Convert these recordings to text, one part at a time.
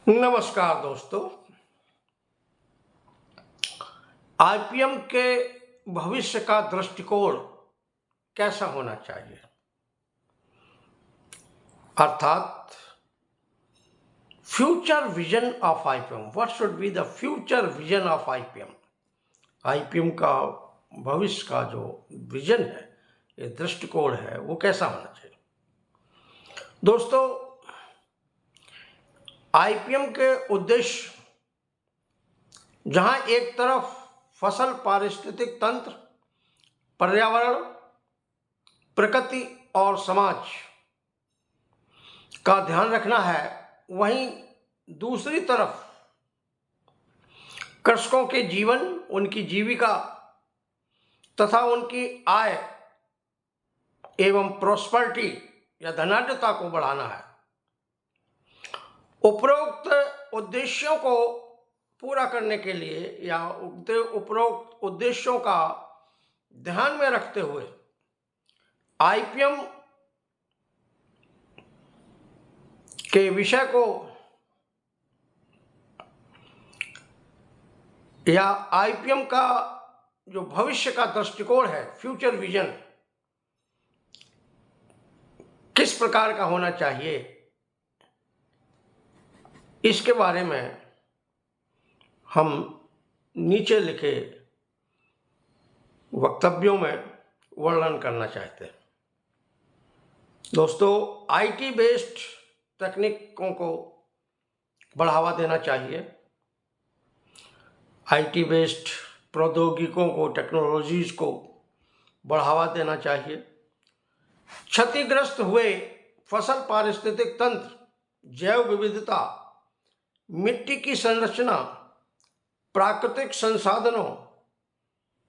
नमस्कार दोस्तों। आईपीएम के भविष्य का दृष्टिकोण कैसा होना चाहिए, अर्थात future vision of IPM. What should be the future vision of IPM. IPM का भविष्य का जो विजन है, ये दृष्टिकोण है, वो कैसा होना चाहिए। दोस्तों, आईपीएम के उद्देश्य जहां एक तरफ फसल पारिस्थितिक तंत्र, पर्यावरण, प्रकृति और समाज का ध्यान रखना है, वहीं दूसरी तरफ कृषकों के जीवन, उनकी जीविका तथा उनकी आय एवं प्रोस्पेरिटी या धनाढ्यता को बढ़ाना है। उपरोक्त उद्देश्यों को पूरा करने के लिए या उपरोक्त उद्देश्यों का ध्यान में रखते हुए आईपीएम के विषय को या आईपीएम का जो भविष्य का दृष्टिकोण है, फ्यूचर विजन किस प्रकार का होना चाहिए, इसके बारे में हम नीचे लिखे वक्तव्यों में वर्णन करना चाहते हैं। दोस्तों, आईटी बेस्ड तकनीकों को बढ़ावा देना चाहिए। आईटी बेस्ड प्रौद्योगिकों को, टेक्नोलॉजीज को बढ़ावा देना चाहिए। क्षतिग्रस्त हुए फसल पारिस्थितिक तंत्र, जैव विविधता, मिट्टी की संरचना, प्राकृतिक संसाधनों,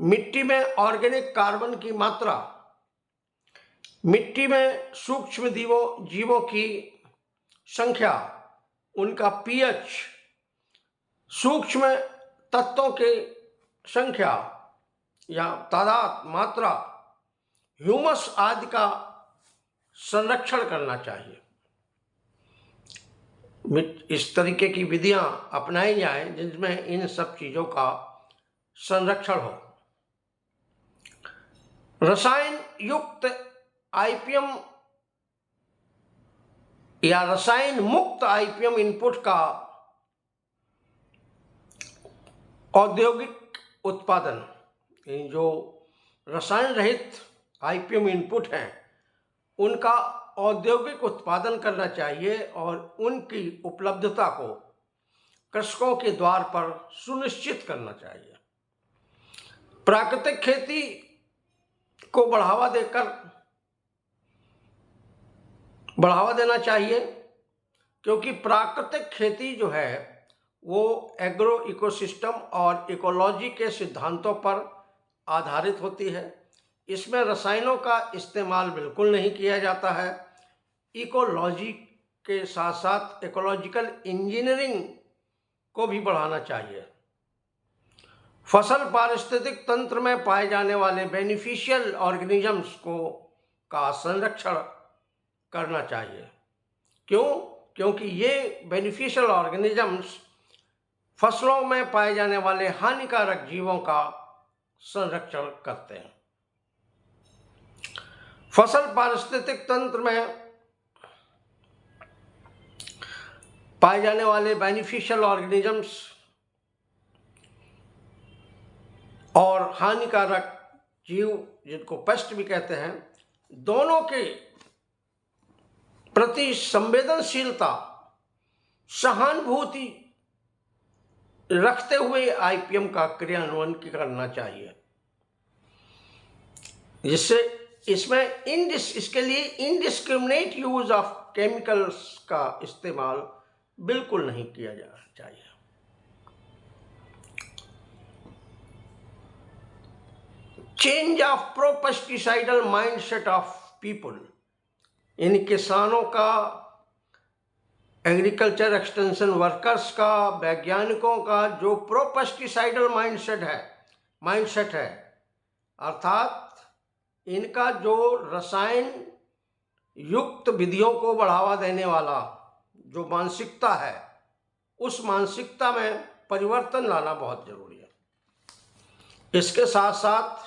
मिट्टी में ऑर्गेनिक कार्बन की मात्रा, मिट्टी में सूक्ष्म जीवों की संख्या, उनका पीएच, सूक्ष्म तत्वों की संख्या या तादाद, मात्रा, ह्यूमस आदि का संरक्षण करना चाहिए। इस तरीके की विधियां अपनाई जाएं जिनमें इन सब चीजों का संरक्षण हो। रसायन युक्त आईपीएम या रसायन मुक्त आईपीएम इनपुट का औद्योगिक उत्पादन, जो रसायन रहित आईपीएम इनपुट हैं, उनका औद्योगिक उत्पादन करना चाहिए और उनकी उपलब्धता को कृषकों के द्वार पर सुनिश्चित करना चाहिए। प्राकृतिक खेती को बढ़ावा देना चाहिए, क्योंकि प्राकृतिक खेती जो है वो एग्रो इकोसिस्टम और इकोलॉजी के सिद्धांतों पर आधारित होती है। इसमें रसायनों का इस्तेमाल बिल्कुल नहीं किया जाता है। इकोलॉजी के साथ साथ इकोलॉजिकल इंजीनियरिंग को भी बढ़ाना चाहिए। फसल पारिस्थितिक तंत्र में पाए जाने वाले बेनिफिशियल ऑर्गेनिजम्स का संरक्षण करना चाहिए। क्योंकि ये बेनिफिशियल ऑर्गेनिजम्स फसलों में पाए जाने वाले हानिकारक जीवों का संरक्षण करते हैं। फसल पारिस्थितिक तंत्र में पाए जाने वाले बेनिफिशियल ऑर्गेनिजम्स और हानिकारक जीव, जिनको पेस्ट भी कहते हैं, दोनों के प्रति संवेदनशीलता, सहानुभूति रखते हुए आईपीएम का क्रियान्वयन करना चाहिए, जिससे इसके लिए इनडिस्क्रिमिनेट यूज ऑफ केमिकल्स का इस्तेमाल बिल्कुल नहीं किया जाना चाहिए। Change of pro pesticidal mindset of people, इन किसानों का, एग्रीकल्चर एक्सटेंशन वर्कर्स का, वैज्ञानिकों का जो प्रो पेस्टिसाइडल माइंडसेट है, अर्थात इनका जो रसायन युक्त विधियों को बढ़ावा देने वाला जो मानसिकता है, उस मानसिकता में परिवर्तन लाना बहुत जरूरी है। इसके साथ साथ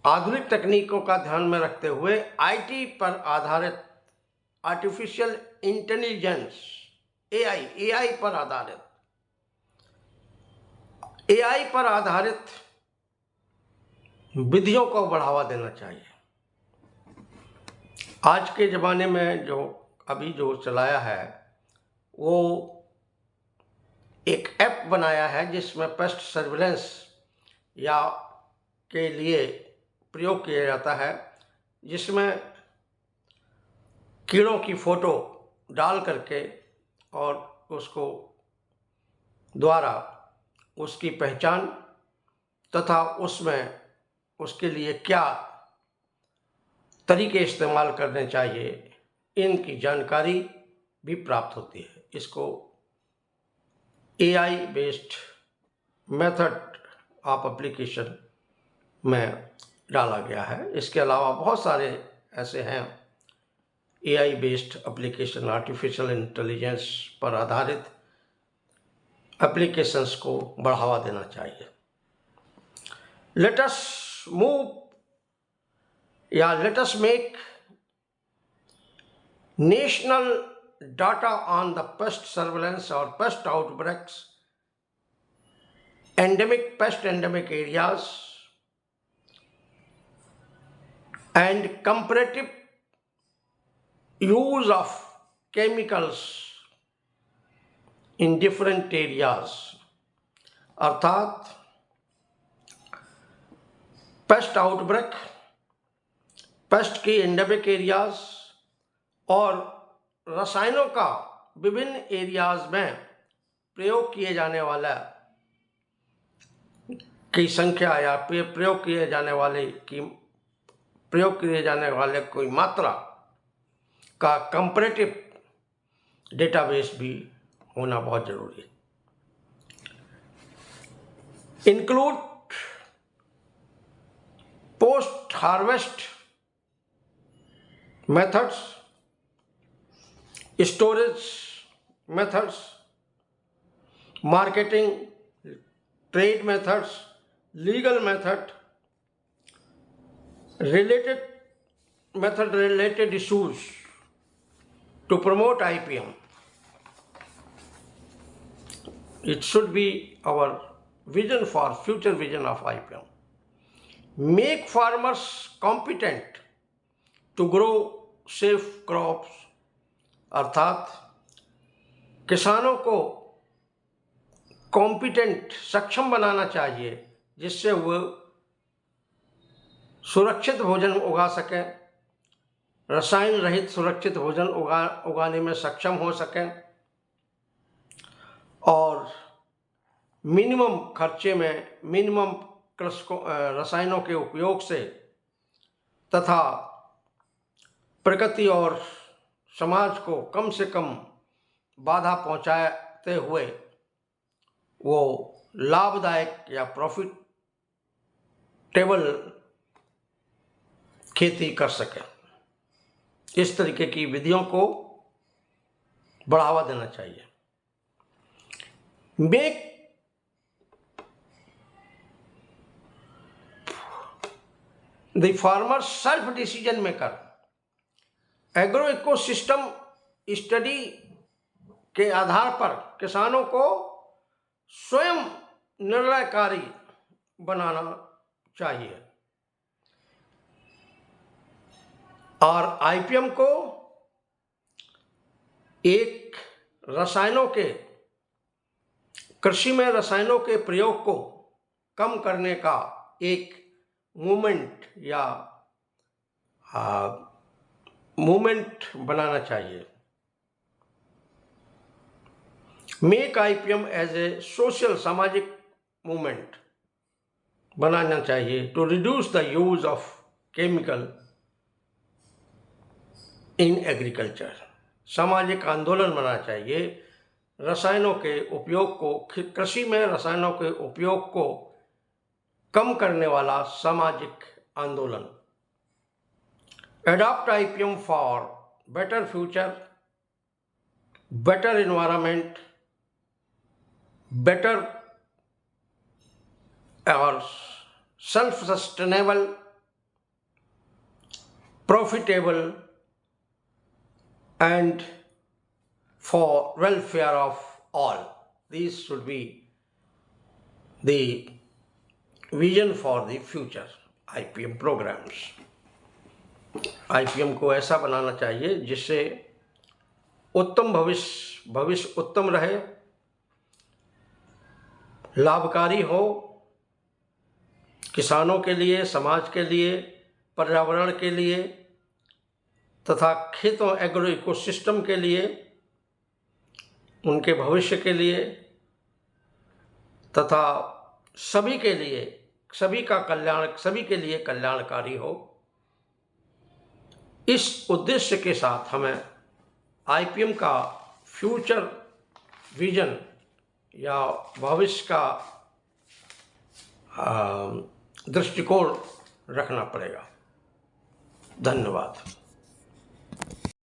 आधुनिक तकनीकों का ध्यान में रखते हुए आईटी पर आधारित आर्टिफिशियल इंटेलिजेंस एआई पर आधारित विधियों को बढ़ावा देना चाहिए। आज के ज़माने में जो अभी जो चलाया है वो एक ऐप बनाया है जिसमें पेस्ट सर्विलेंस या के लिए प्रयोग किया जाता है, जिसमें कीड़ों की फ़ोटो डाल करके और उसको द्वारा उसकी पहचान तथा उसमें उसके लिए क्या तरीके इस्तेमाल करने चाहिए इनकी जानकारी भी प्राप्त होती है। इसको AI based method of application में डाला गया है। इसके अलावा बहुत सारे ऐसे हैं AI based application, artificial intelligence पर आधारित एप्लीकेशंस को बढ़ावा देना चाहिए। Let us make national data on the pest surveillance or pest outbreaks, endemic areas, and comparative use of chemicals in different areas। अर्थात पेस्ट आउटब्रेक, पेस्ट की endemic areas और रसायनों का विभिन्न एरियाज में प्रयोग किए जाने वाला की संख्या या प्रयोग किए जाने वाले कोई मात्रा का कंपैरेटिव डेटाबेस भी होना बहुत जरूरी है। Include post harvest methods, storage methods, marketing, trade methods, legal method, related issues to promote IPM. It should be our vision for future vision of IPM. Make farmers competent to grow safe crops, अर्थात किसानों को competent, सक्षम बनाना चाहिए जिससे वो सुरक्षित भोजन उगा सकें, रसायन रहित सुरक्षित भोजन उगाने में सक्षम हो सकें और मिनिमम खर्चे में मिनिमम रसायनों के उपयोग से तथा प्रकृति और समाज को कम से कम बाधा पहुंचाते हुए वो लाभदायक या प्रॉफिटेबल खेती कर सकें। इस तरीके की विधियों को बढ़ावा देना चाहिए। Make the farmer self decision maker. Agro ecosystem study के आधार पर किसानों को स्वयं निर्णयकारी बनाना चाहिए और आईपीएम को एक कृषि में रसायनों के प्रयोग को कम करने का एक मूवमेंट बनाना चाहिए। Make IPM as a social, सामाजिक मूवमेंट बनाना चाहिए to reduce the use of chemical in agriculture. सामाजिक आंदोलन बनाना चाहिए रसायनों के उपयोग को, कृषि में रसायनों के उपयोग को कम करने वाला सामाजिक आंदोलन। Adopt IPM for better future, better environment better or self-sustainable, profitable, and for welfare of all. These should be the vision for the future IPM programs. IPM को ऐसा बनाना चाहिए जिससे उत्तम भविष्य उत्तम रहे, लाभकारी हो, किसानों के लिए, समाज के लिए, पर्यावरण के लिए तथा खेतों एग्रो इकोसिस्टम के लिए, उनके भविष्य के लिए तथा सभी के लिए, सभी का कल्याण, सभी के लिए कल्याणकारी हो। इस उद्देश्य के साथ हमें IPM का फ्यूचर विजन या भविष्य का दृष्टिकोण रखना पड़ेगा। धन्यवाद।